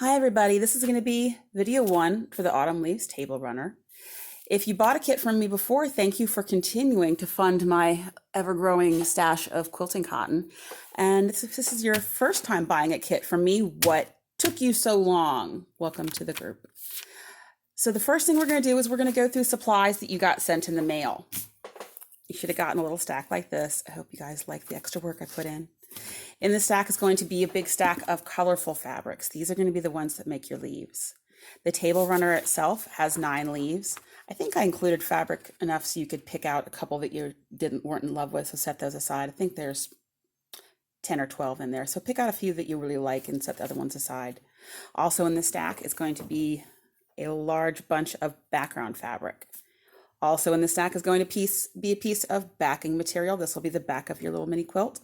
Hi everybody, this is going to be video 1 for the Autumn Leaves Table Runner. If you bought a kit from me before, thank you for continuing to fund my ever-growing stash of quilting cotton. And if this is your first time buying a kit from me, what took you so long? Welcome to the group. So the first thing we're going to do is we're going to go through supplies that you got sent in the mail. You should have gotten a little stack like this. I hope you guys like the extra work I put in. In the stack is going to be a big stack of colorful fabrics. These are going to be the ones that make your leaves. The table runner itself has 9 leaves. I think I included fabric enough so you could pick out a couple that you weren't in love with, so set those aside. I think there's 10 or 12 in there, so pick out a few that you really like and set the other ones aside. Also in the stack is going to be a large bunch of background fabric. Also in the stack is going to be a piece of backing material. This will be the back of your little mini quilt.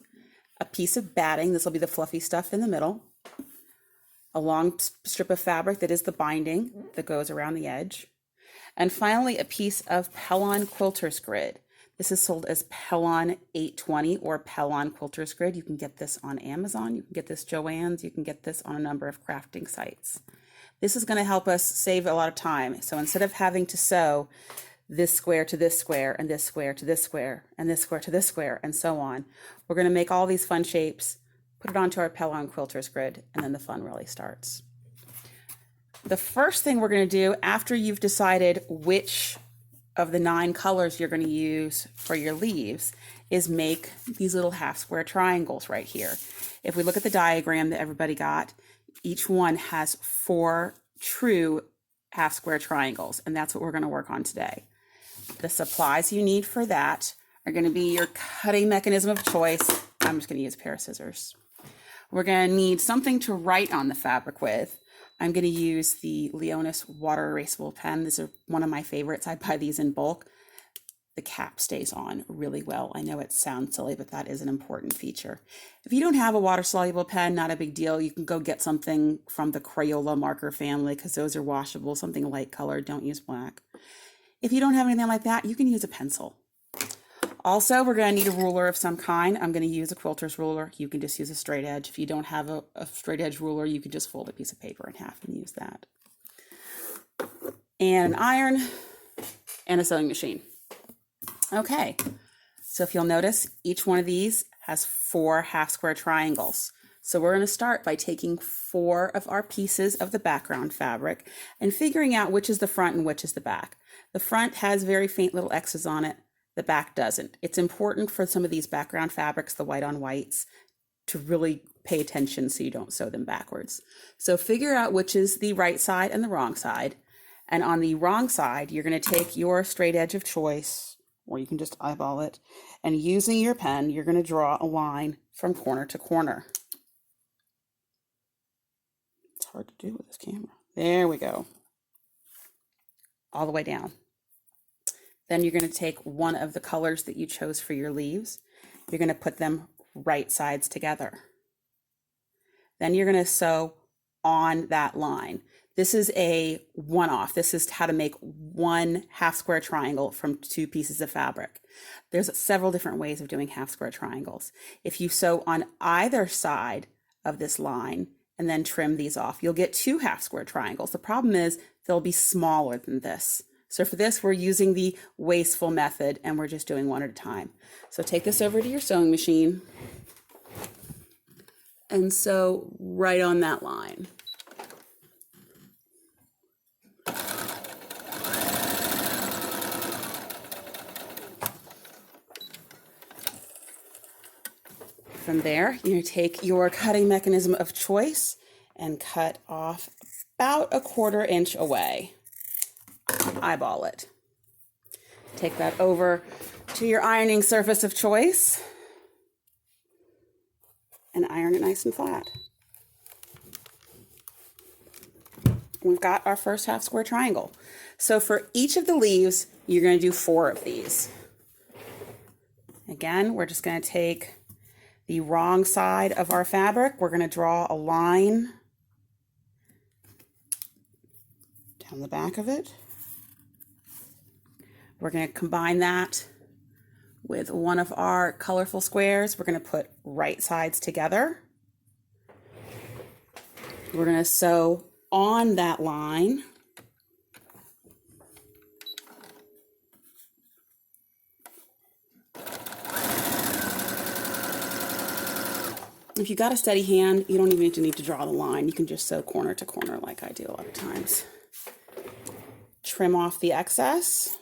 A piece of batting, this will be the fluffy stuff in the middle. A long strip of fabric that is the binding that goes around the edge. And finally, a piece of Pellon Quilter's Grid. This is sold as Pellon 820 or Pellon Quilter's Grid. You can get this on Amazon, you can get this Joann's, you can get this on a number of crafting sites. This is going to help us save a lot of time. So instead of having to sew this square to this square, and this square to this square, and this square to this square, and so on, we're going to make all these fun shapes, put it onto our Pellon Quilter's Grid, and then the fun really starts. The first thing we're going to do after you've decided which of the 9 colors you're going to use for your leaves is make these little half square triangles right here. If we look at the diagram that everybody got, each one has 4 true half square triangles, and that's what we're going to work on today. The supplies you need for that are going to be your cutting mechanism of choice. I'm just going to use a pair of scissors. We're going to need something to write on the fabric with. I'm going to use the Leonis water erasable pen. These are one of my favorites. I buy these in bulk. The cap stays on really well. I know it sounds silly, but that is an important feature. If you don't have a water soluble pen, not a big deal. You can go get something from the Crayola marker family because those are washable, something light colored. Don't use black. If you don't have anything like that, you can use a pencil. Also, we're going to need a ruler of some kind. I'm going to use a quilter's ruler. You can just use a straight edge. If you don't have a straight edge ruler, you can just fold a piece of paper in half and use that. And an iron and a sewing machine. Okay, so if you'll notice, each one of these has 4 half square triangles. So we're going to start by taking 4 of our pieces of the background fabric and figuring out which is the front and which is the back. The front has very faint little X's on it. The back doesn't. It's important for some of these background fabrics, the white on whites, to really pay attention so you don't sew them backwards. So figure out which is the right side and the wrong side. And on the wrong side, you're going to take your straight edge of choice, or you can just eyeball it, and using your pen, you're going to draw a line from corner to corner. It's hard to do with this camera. There we go. All the way down. Then you're going to take one of the colors that you chose for your leaves. You're going to put them right sides together. Then you're going to sew on that line. This is a one-off. This is how to make 1 half square triangle from 2 pieces of fabric. There's several different ways of doing half square triangles. If you sew on either side of this line and then trim these off, you'll get 2 half square triangles. The problem is they'll be smaller than this. So for this, we're using the wasteful method and we're just doing one at a time. So take this over to your sewing machine and sew right on that line. From there, you're going to take your cutting mechanism of choice and cut off about 1/4 inch away. Eyeball it. Take that over to your ironing surface of choice and iron it nice and flat. We've got our first half square triangle. So for each of the leaves, you're going to do 4 of these. Again, we're just going to take the wrong side of our fabric. We're going to draw a line down the back of it. We're going to combine that with one of our colorful squares. We're going to put right sides together. We're going to sew on that line. If you got a steady hand, you don't even need to draw the line. You can just sew corner to corner like I do a lot of times. Trim off the excess.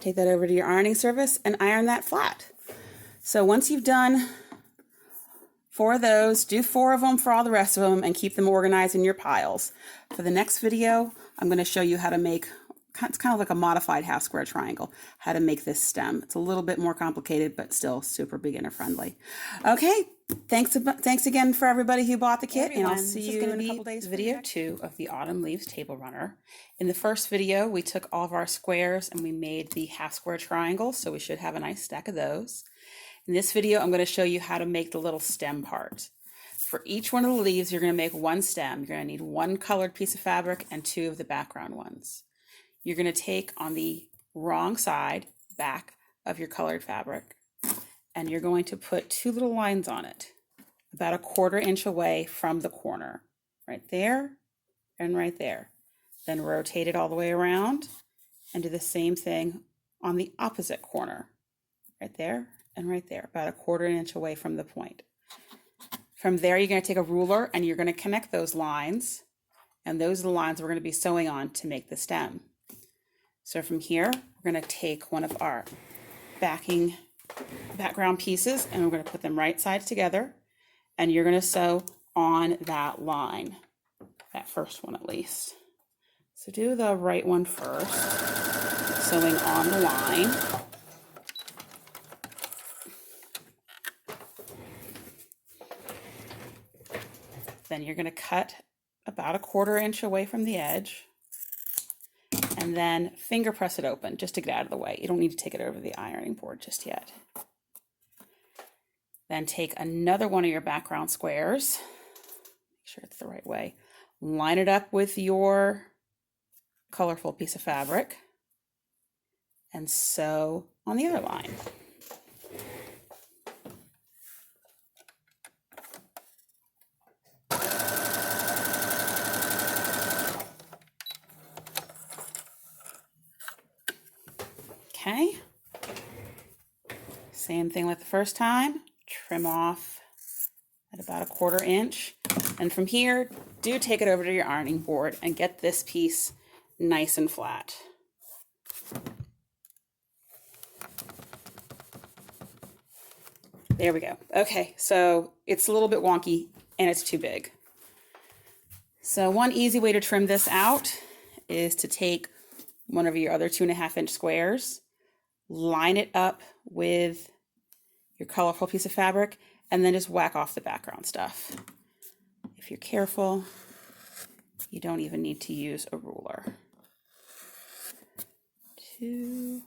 Take that over to your ironing surface and iron that flat. So once you've done 4 of those, do 4 of them for all the rest of them and keep them organized in your piles. For the next video, I'm going to show you how to make, it's kind of like a modified half square triangle, how to make this stem. It's a little bit more complicated, but still super beginner friendly. Okay, thanks again for everybody who bought the kit, and I'll see you in a couple days. Video 2 of the Autumn Leaves Table Runner. In the first video, we took all of our squares and we made the half square triangle, so we should have a nice stack of those. In this video, I'm going to show you how to make the little stem part. For each one of the leaves, you're going to make 1 stem. You're going to need 1 colored piece of fabric and 2 of the background ones. You're going to take on the wrong side, back of your colored fabric, and you're going to put 2 little lines on it, about 1/4 inch away from the corner, right there and right there. Then rotate it all the way around and do the same thing on the opposite corner, right there and right there, about 1/4 inch away from the point. From there, you're going to take a ruler and you're going to connect those lines, and those are the lines we're going to be sewing on to make the stem. So from here, we're going to take one of our background pieces and we're going to put them right sides together, and you're going to sew on that line, that first one at least. So do the right one first, sewing on the line. Then you're going to cut about 1/4 inch away from the edge and then finger press it open just to get out of the way. You don't need to take it over the ironing board just yet. Then take another one of your background squares, make sure it's the right way, line it up with your colorful piece of fabric and sew on the other line. Okay, same thing like the first time, trim off at about 1/4 inch. And from here, do take it over to your ironing board and get this piece nice and flat. There we go. Okay, so it's a little bit wonky and it's too big. So one easy way to trim this out is to take one of your other 2.5 inch squares, line it up with your colorful piece of fabric, and then just whack off the background stuff. If you're careful, you don't even need to use a ruler. 2,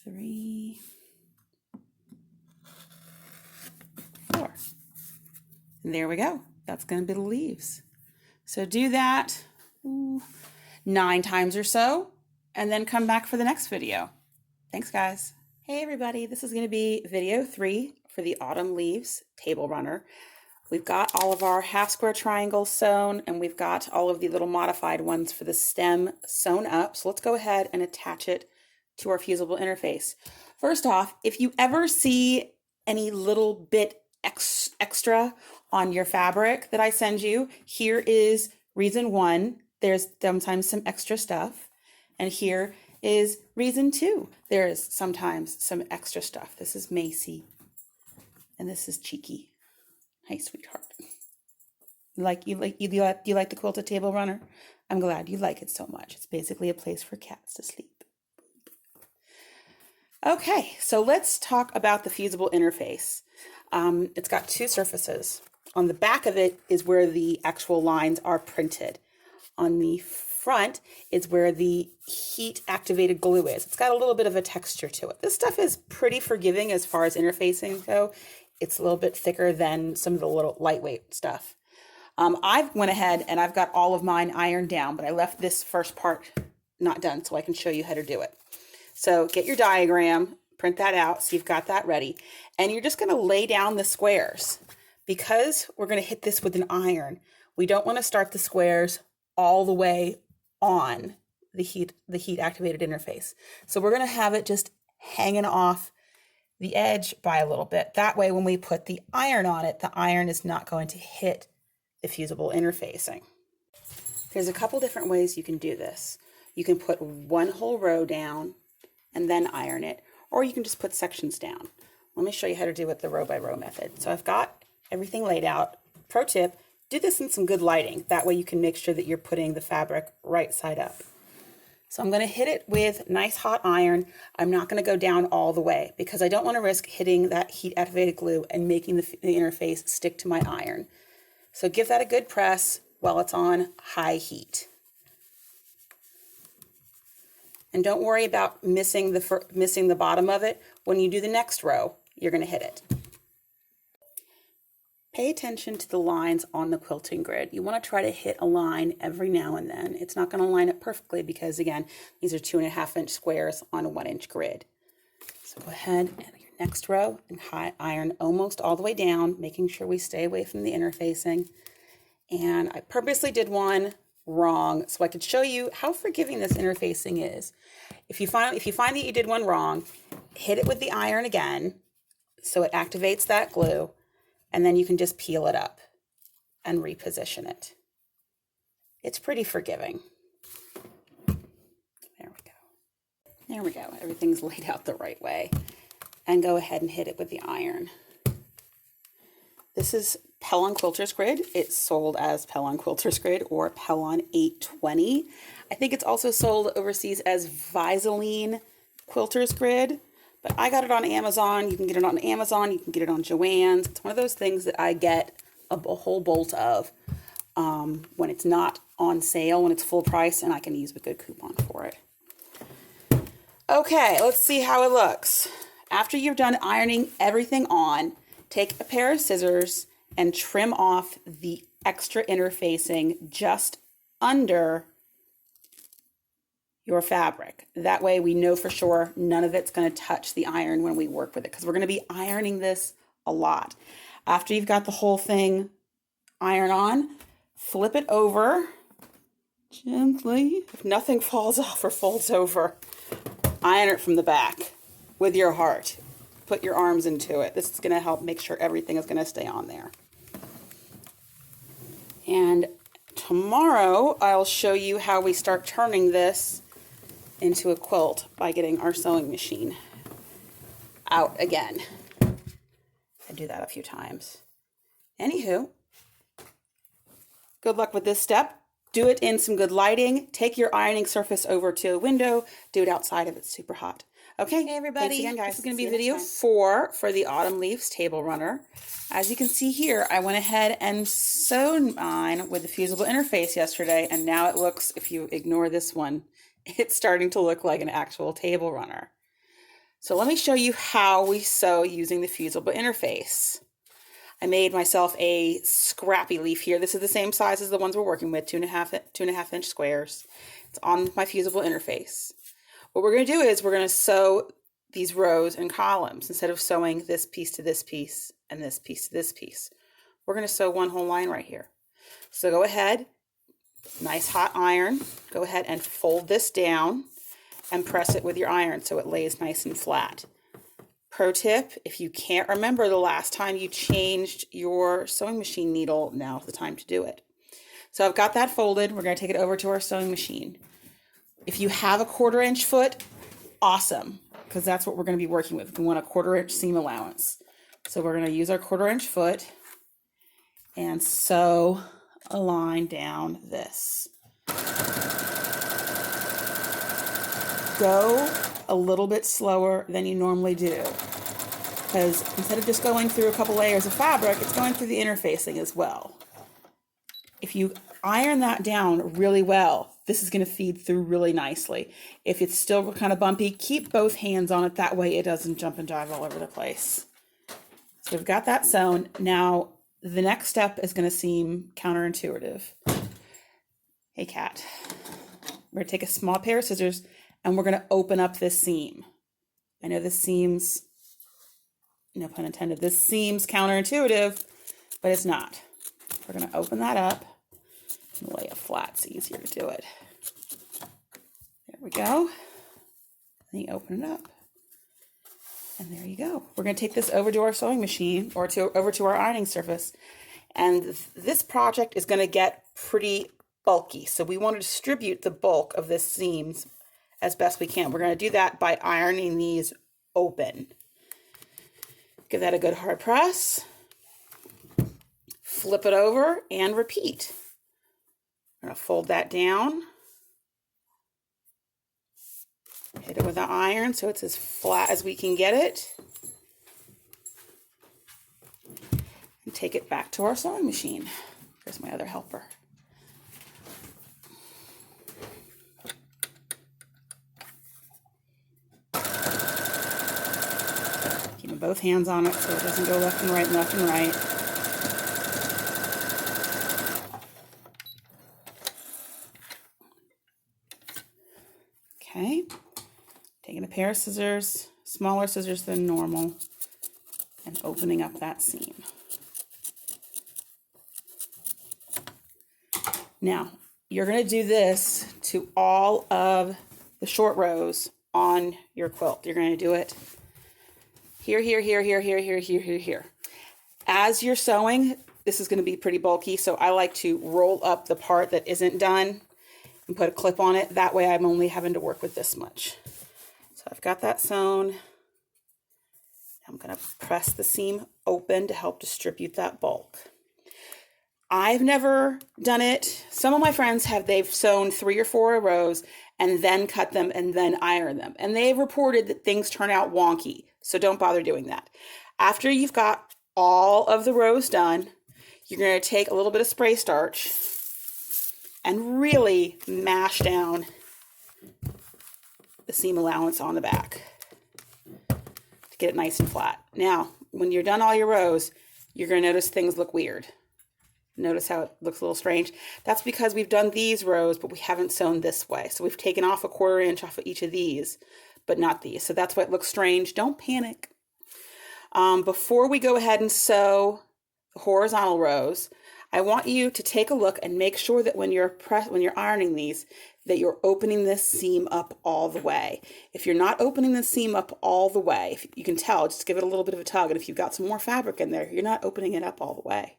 3, 4. And there we go. That's going to be the leaves. So do that 9 times or so, and then come back for the next video. Thanks, guys. Hey, everybody. This is going to be video 3 for the Autumn Leaves Table Runner. We've got all of our half square triangles sewn, and we've got all of the little modified ones for the stem sewn up. So let's go ahead and attach it to our fusible interface. First off, if you ever see any little bit extra on your fabric that I send you, here is reason 1. There's sometimes some extra stuff. And here is reason 2. There is sometimes some extra stuff. This is Macy. And this is Cheeky. Hi, sweetheart. You like the quilted table runner? I'm glad you like it so much. It's basically a place for cats to sleep. Okay, so let's talk about the fusible interface. It's got 2 surfaces. On the back of it is where the actual lines are printed. On the front is where the heat activated glue is. It's got a little bit of a texture to it. This stuff is pretty forgiving as far as interfacing go. It's a little bit thicker than some of the little lightweight stuff. I've went ahead and I've got all of mine ironed down, but I left this first part not done so I can show you how to do it. So get your diagram, print that out so you've got that ready. And you're just going to lay down the squares. Because we're going to hit this with an iron, we don't want to start the squares all the way on the heat activated interface. So we're going to have it just hanging off the edge by a little bit. That way, when we put the iron on it, the iron is not going to hit the fusible interfacing. There's a couple different ways you can do this. You can put one whole row down and then iron it, or you can just put sections down. Let me show you how to do it the row by row method. So I've got everything laid out. Pro tip, do this in some good lighting. That way you can make sure that you're putting the fabric right side up. So I'm going to hit it with nice hot iron. I'm not going to go down all the way because I don't want to risk hitting that heat activated glue and making the interface stick to my iron. So give that a good press while it's on high heat. And don't worry about missing the bottom of it. When you do the next row, you're going to hit it. Pay attention to the lines on the quilting grid. You want to try to hit a line every now and then. It's not going to line up perfectly because, again, these are 2.5-inch squares on a 1-inch grid. So go ahead and your next row and high iron almost all the way down, making sure we stay away from the interfacing. And I purposely did one wrong so I could show you how forgiving this interfacing is. If you find that you did one wrong, hit it with the iron again so it activates that glue. And then you can just peel it up and reposition it. It's pretty forgiving. There we go. There we go. Everything's laid out the right way. And go ahead and hit it with the iron. This is Pellon Quilter's Grid. It's sold as Pellon Quilter's Grid or Pellon 820. I think it's also sold overseas as Visaline Quilter's Grid. But I got it on Amazon. You can get it on Amazon. You can get it on Joann's. It's one of those things that I get a whole bolt of when it's not on sale, when it's full price, and I can use a good coupon for it. Okay, let's see how it looks. After you're done ironing everything on, take a pair of scissors and trim off the extra interfacing just under your fabric. That way we know for sure none of it's going to touch the iron when we work with it, because we're going to be ironing this a lot. After you've got the whole thing iron on, flip it over gently. If nothing falls off or folds over, iron it from the back with your heart. Put your arms into it. This is going to help make sure everything is going to stay on there. And tomorrow I'll show you how we start turning this into a quilt by getting our sewing machine out again. I do that a few times. Anywho, good luck with this step. Do it in some good lighting. Take your ironing surface over to a window. Do it outside if it's super hot. Okay, hey everybody. Thanks again, guys. This is going to be video 4 for the Autumn Leaves Table Runner. As you can see here, I went ahead and sewed mine with the fusible interface yesterday, and now it looks, if you ignore this one, it's starting to look like an actual table runner. So let me show you how we sew using the fusible interface. I made myself a scrappy leaf here. This is the same size as the ones we're working with, 2.5 inch squares. It's on my fusible interface. What we're going to do is we're going to sew these rows and columns instead of sewing this piece to this piece and this piece to this piece. We're going to sew one whole line right here. So go ahead, nice hot iron, go ahead and fold this down and press it with your iron so it lays nice and flat. Pro tip, if you can't remember the last time you changed your sewing machine needle, now's the time to do it. So I've got that folded. We're going to take it over to our sewing machine. If you have a 1/4 inch foot, awesome, because that's what we're going to be working with. We want a 1/4 inch seam allowance. So we're going to use our 1/4 inch foot and sew a line down this. Go a little bit slower than you normally do, because instead of just going through a couple layers of fabric, it's going through the interfacing as well. If you iron that down really well, this is going to feed through really nicely. If it's still kind of bumpy, keep both hands on it. That way it doesn't jump and dive all over the place. So we've got that sewn. Now, the next step is going to seem counterintuitive. Hey, cat. We're going to take a small pair of scissors and we're going to open up this seam. I know this seems, no pun intended, this seems counterintuitive, but it's not. We're going to open that up and lay it flat. It's easier to do it. There we go. Then you open it up. And there you go. We're going to take this over to our sewing machine or over to our ironing surface. And this project is going to get pretty bulky. So we want to distribute the bulk of this seams as best we can. We're going to do that by ironing these open. Give that a good hard press. Flip it over and repeat. I'm going to fold that down. Hit it with the iron so it's as flat as we can get it. And take it back to our sewing machine. There's my other helper. Keeping both hands on it so it doesn't go left and right and left and right. Okay. Taking a pair of scissors, smaller scissors than normal, and opening up that seam. Now, you're going to do this to all of the short rows on your quilt. You're going to do it here, here, here, here, here, here, here, here, here. As you're sewing, this is going to be pretty bulky, so I like to roll up the part that isn't done and put a clip on it. That way I'm only having to work with this much. So I've got that sewn. I'm going to press the seam open to help distribute that bulk. I've never done it. Some of my friends have, they've sewn 3 or 4 rows and then cut them and then iron them. And they've reported that things turn out wonky. So don't bother doing that. After you've got all of the rows done, you're going to take a little bit of spray starch and really mash down the seam allowance on the back to get it nice and flat. Now, when you're done all your rows, you're going to notice things look weird. Notice how it looks a little strange. That's because we've done these rows, but we haven't sewn this way. So we've taken off a 1/4 inch off of each of these, but not these. So that's why it looks strange. Don't panic. Before we go ahead and sew the horizontal rows, I want you to take a look and make sure that when you're ironing these, that you're opening this seam up all the way. If you're not opening the seam up all the way, if you can tell, just give it a little bit of a tug. And if you've got some more fabric in there, you're not opening it up all the way.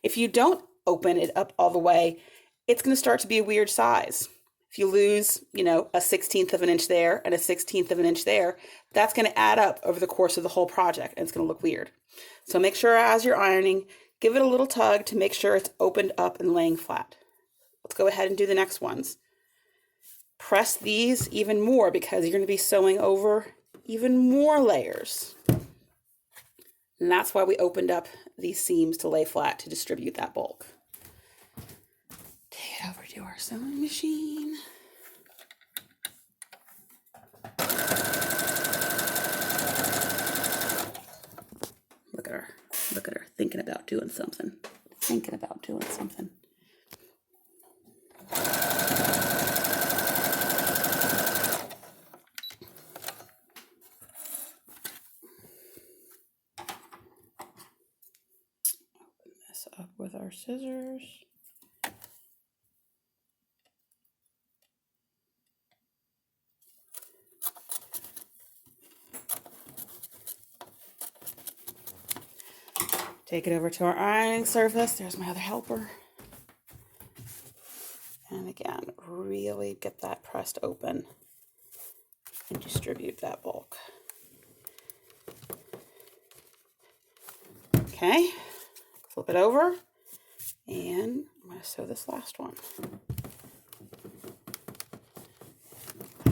If you don't open it up all the way, it's going to start to be a weird size. If you lose, a 1/16 of an inch there and a 1/16 of an inch there, that's going to add up over the course of the whole project, and it's going to look weird. So make sure as you're ironing, give it a little tug to make sure it's opened up and laying flat. Let's go ahead and do the next ones. Press these even more because you're going to be sewing over even more layers. And that's why we opened up these seams to lay flat to distribute that bulk. Take it over to our sewing machine. Look at her. Look at her thinking about doing something. Thinking about doing something. Open this up with our scissors. Take it over to our ironing surface. There's my other helper. And again, really get that pressed open and distribute that bulk. Okay, flip it over, and I'm going to sew this last one.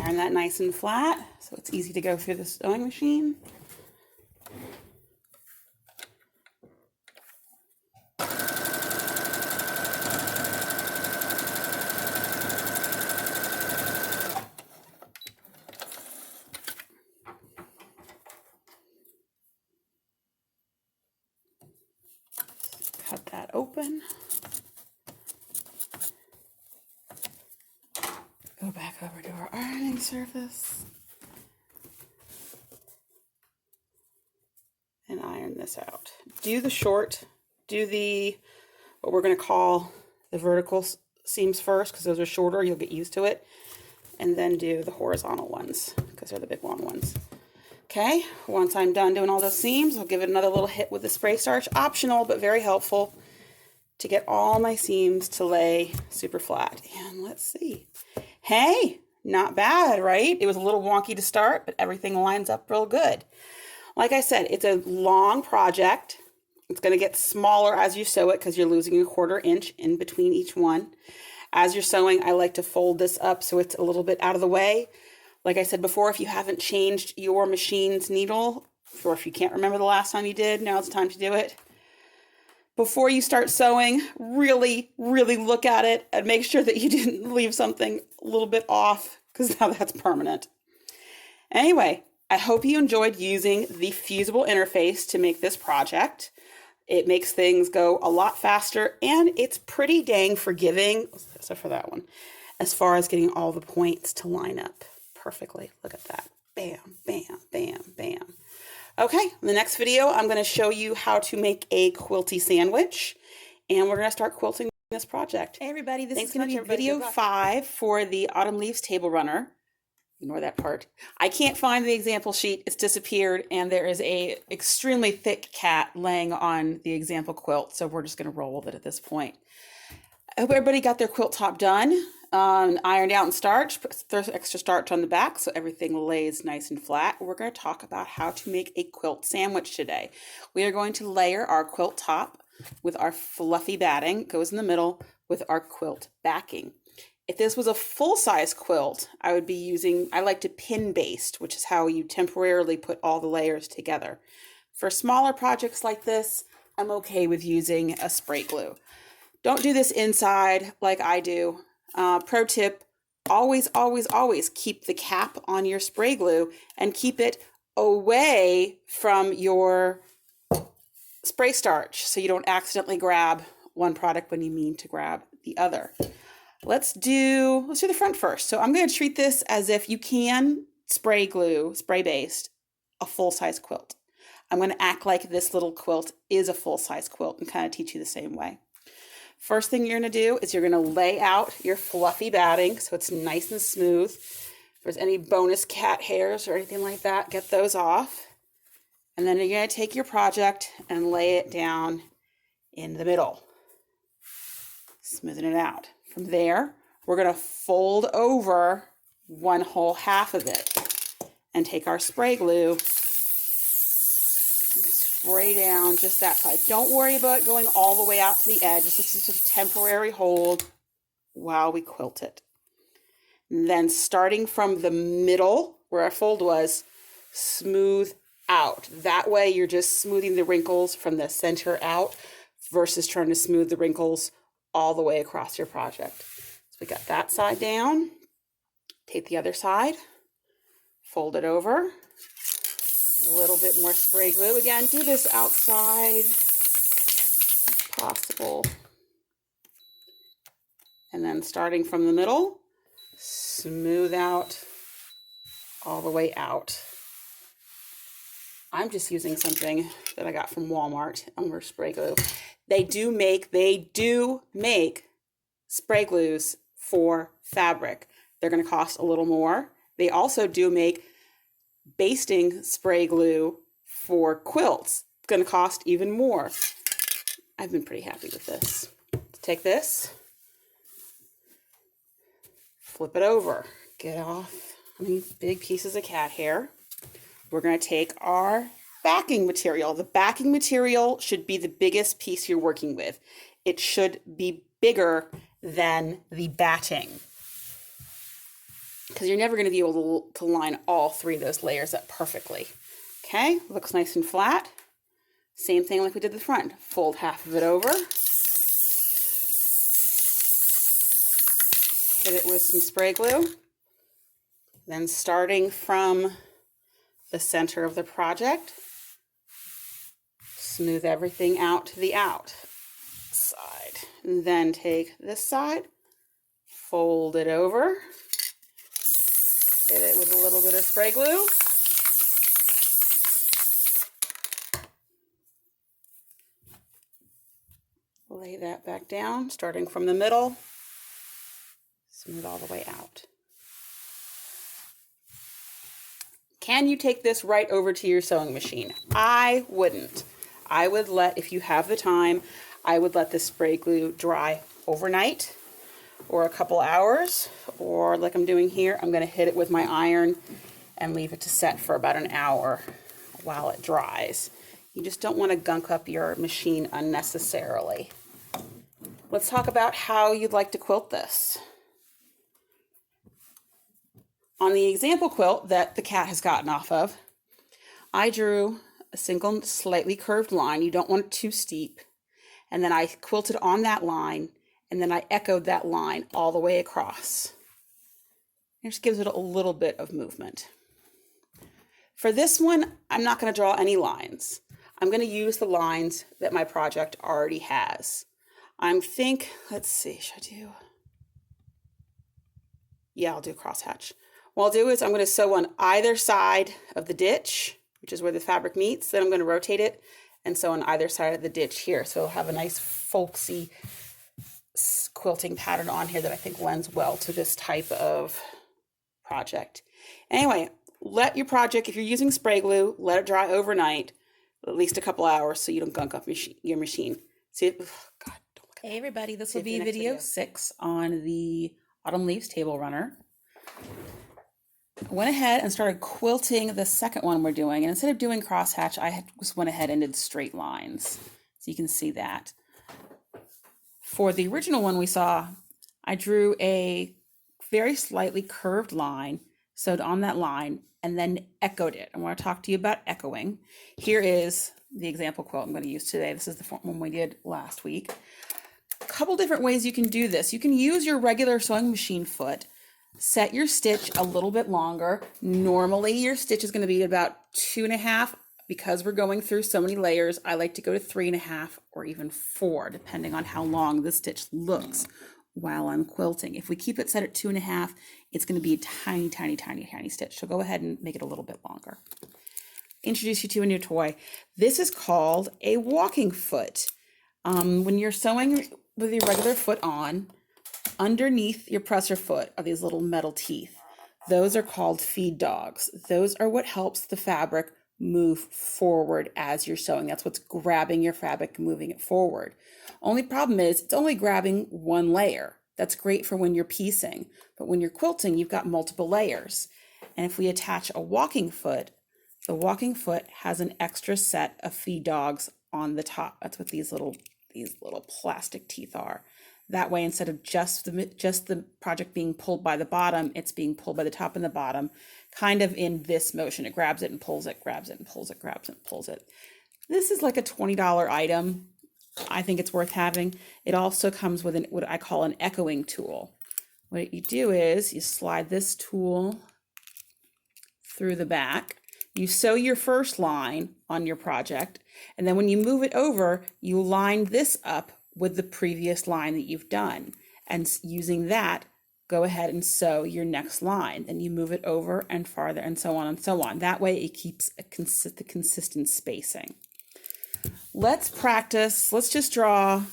Iron that nice and flat so it's easy to go through the sewing machine. Cut that open. Go back over to our ironing surface. and iron this out. Do what we're going to call the vertical seams first, because those are shorter, you'll get used to it, and then do the horizontal ones because they're the big long ones. Okay, once I'm done doing all those seams, I'll give it another little hit with the spray starch, optional but very helpful to get all my seams to lay super flat. And let's see. Hey, not bad, right? It was a little wonky to start, but everything lines up real good. Like I said, it's a long project. It's going to get smaller as you sew it because you're losing a 1/4 inch in between each one. As you're sewing, I like to fold this up so it's a little bit out of the way. Like I said before, if you haven't changed your machine's needle, or if you can't remember the last time you did, now it's time to do it. Before you start sewing, really, really look at it and make sure that you didn't leave something a little bit off, because now that's permanent. Anyway, I hope you enjoyed using the Fusible interface to make this project. It makes things go a lot faster, and it's pretty dang forgiving, except for that one, as far as getting all the points to line up perfectly. Look at that. Bam, bam, bam, bam. Okay, in the next video, I'm going to show you how to make a quilty sandwich, and we're going to start quilting this project. Hey everybody, this is going to be video 5 for the Autumn Leaves Table Runner. Ignore that part. I can't find the example sheet. It's disappeared, and there is a extremely thick cat laying on the example quilt, so we're just going to roll with it at this point. I hope everybody got their quilt top done, ironed out and starched. There's extra starch on the back so everything lays nice and flat. We're going to talk about how to make a quilt sandwich today. We are going to layer our quilt top with our fluffy batting, goes in the middle, with our quilt backing. If this was a full-size quilt, I like to pin baste, which is how you temporarily put all the layers together. For smaller projects like this, I'm okay with using a spray glue. Don't do this inside like I do. Pro tip, always, always, always keep the cap on your spray glue and keep it away from your spray starch so you don't accidentally grab one product when you mean to grab the other. Let's do the front first. So I'm going to treat this as if you can spray baste a full-size quilt. I'm going to act like this little quilt is a full-size quilt and kind of teach you the same way. First thing you're going to do is you're going to lay out your fluffy batting so it's nice and smooth. If there's any bonus cat hairs or anything like that, get those off. And then you're going to take your project and lay it down in the middle. Smoothing it out. From there, we're going to fold over one whole half of it and take our spray glue and spray down just that side. Don't worry about going all the way out to the edge. This is just a temporary hold while we quilt it. And then starting from the middle where our fold was, smooth out. That way you're just smoothing the wrinkles from the center out versus trying to smooth the wrinkles all the way across your project. So we got that side down. Take the other side, fold it over. A little bit more spray glue. Again, do this outside if possible. And then starting from the middle, smooth out all the way out. I'm just using something that I got from Walmart, Elmer spray glue. They do make spray glues for fabric. They're going to cost a little more. They also do make basting spray glue for quilts. It's going to cost even more. I've been pretty happy with this. Let's take this, flip it over, get off any big pieces of cat hair. We're going to take our backing material. The backing material should be the biggest piece you're working with. It should be bigger than the batting, because you're never going to be able to line all 3 of those layers up perfectly. Okay, looks nice and flat. Same thing like we did the front. Fold half of it over. Hit it with some spray glue. Then starting from the center of the project, smooth everything out to the outside. And then take this side, fold it over, hit it with a little bit of spray glue, Lay that back down, starting from the middle, smooth all the way out. Can you take this right over to your sewing machine? I wouldn't. I would let, if you have the time, I would let this spray glue dry overnight or a couple hours, or like I'm doing here, I'm going to hit it with my iron and leave it to set for about an hour while it dries. You just don't want to gunk up your machine unnecessarily. Let's talk about how you'd like to quilt this. On the example quilt that the cat has gotten off of, I drew a single slightly curved line. You don't want it too steep. And then I quilted on that line, and then I echoed that line all the way across. It just gives it a little bit of movement. For this one, I'm not going to draw any lines. I'm going to use the lines that my project already has. Let's see, should I do? Yeah, I'll do crosshatch. What I'll do is I'm going to sew on either side of the ditch, which is where the fabric meets. Then I'm going to rotate it and sew on either side of the ditch here. So it'll have a nice folksy quilting pattern on here that I think lends well to this type of project. Anyway, let your project, if you're using spray glue, let it dry overnight, at least a couple hours, so you don't gunk up your machine. See, God, don't look at that. Hey everybody, this will be video 6 on the Autumn Leaves Table Runner. I went ahead and started quilting the second one we're doing, and instead of doing crosshatch, I just went ahead and did straight lines. So you can see that. For the original one we saw, I drew a very slightly curved line, sewed on that line, and then echoed it. I want to talk to you about echoing. Here is the example quilt I'm going to use today. This is the one we did last week. A couple different ways you can do this. You can use your regular sewing machine foot. Set your stitch a little bit longer. Normally your stitch is going to be about 2.5. Because we're going through so many layers, I like to go to 3.5 or even 4, depending on how long the stitch looks while I'm quilting. If we keep it set at 2.5, it's going to be a tiny, tiny, tiny, tiny stitch. So go ahead and make it a little bit longer. Introduce you to a new toy. This is called a walking foot. When you're sewing with your regular foot on, underneath your presser foot are these little metal teeth. Those are called feed dogs. Those are what helps the fabric move forward as you're sewing. That's what's grabbing your fabric and moving it forward. Only problem is it's only grabbing one layer. That's great for when you're piecing, but when you're quilting, you've got multiple layers. And if we attach a walking foot, the walking foot has an extra set of feed dogs on the top. That's what these little plastic teeth are. That way, instead of just the project being pulled by the bottom, it's being pulled by the top and the bottom, kind of in this motion. It grabs it and pulls it, grabs it and pulls it, grabs it and pulls it. This is like a $20 item. I think it's worth having. It also comes with what I call an echoing tool. What you do is you slide this tool through the back. You sew your first line on your project, and then when you move it over, you line this up with the previous line that you've done, and using that, go ahead and sew your next line. Then you move it over and farther and so on and so on. That way it keeps the consistent spacing. Let's practice. Let's just show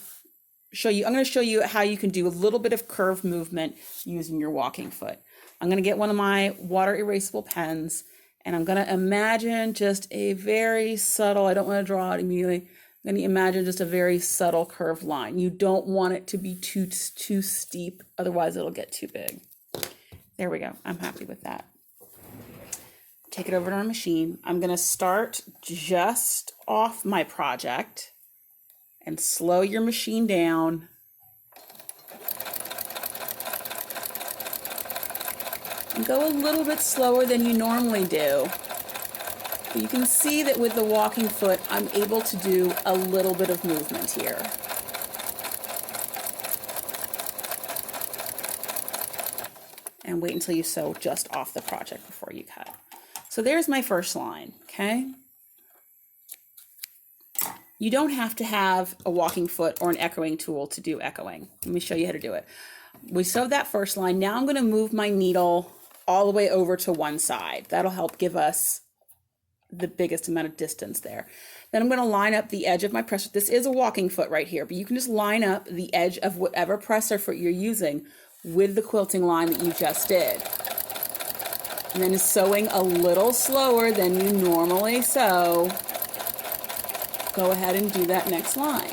you. I'm going to show you how you can do a little bit of curve movement using your walking foot. I'm going to get one of my water erasable pens, and I'm going to imagine just a very subtle, I don't want to draw it immediately, I'm going to imagine just a very subtle curved line. You don't want it to be too steep, otherwise it'll get too big. There we go. I'm happy with that. Take it over to our machine. I'm going to start just off my project and slow your machine down. And go a little bit slower than you normally do. But you can see that with the walking foot, I'm able to do a little bit of movement here. And wait until you sew just off the project before you cut. So there's my first line, okay? You don't have to have a walking foot or an echoing tool to do echoing. Let me show you how to do it. We sewed that first line. Now I'm going to move my needle all the way over to one side. That'll help give us the biggest amount of distance there. Then I'm going to line up the edge of my presser. This is a walking foot right here, but you can just line up the edge of whatever presser foot you're using with the quilting line that you just did. And then sewing a little slower than you normally sew, go ahead and do that next line.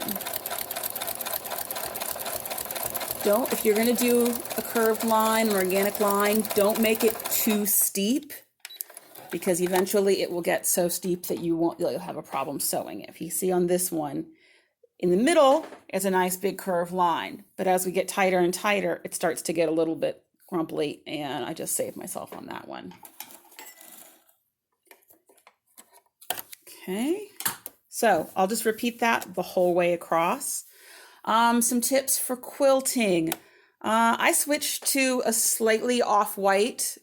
If you're going to do a curved line, an organic line, don't make it too steep, because eventually it will get so steep that you'll have a problem sewing it. If you see on this one, in the middle is a nice big curved line, but as we get tighter and tighter, it starts to get a little bit grumpy, and I just saved myself on that one. Okay, so I'll just repeat that the whole way across. Some tips for quilting. I switched to a slightly off-white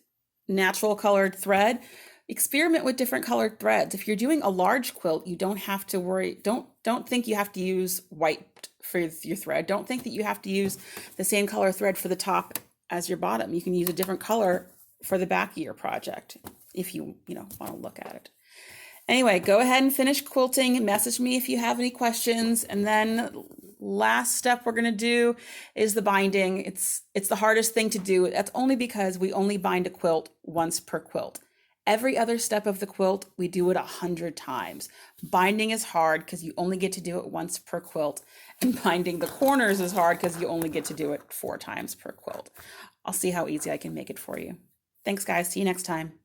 natural colored thread. Experiment with different colored threads. If you're doing a large quilt, you don't have to worry. Don't think you have to use white for your thread. Don't think that you have to use the same color thread for the top as your bottom. You can use a different color for the back of your project if you want to look at it. Anyway, go ahead and finish quilting. Message me if you have any questions. And then last step we're going to do is the binding. It's the hardest thing to do. That's only because we only bind a quilt once per quilt. Every other step of the quilt, we do it 100 times. Binding is hard because you only get to do it once per quilt. And binding the corners is hard because you only get to do it 4 times per quilt. I'll see how easy I can make it for you. Thanks, guys. See you next time.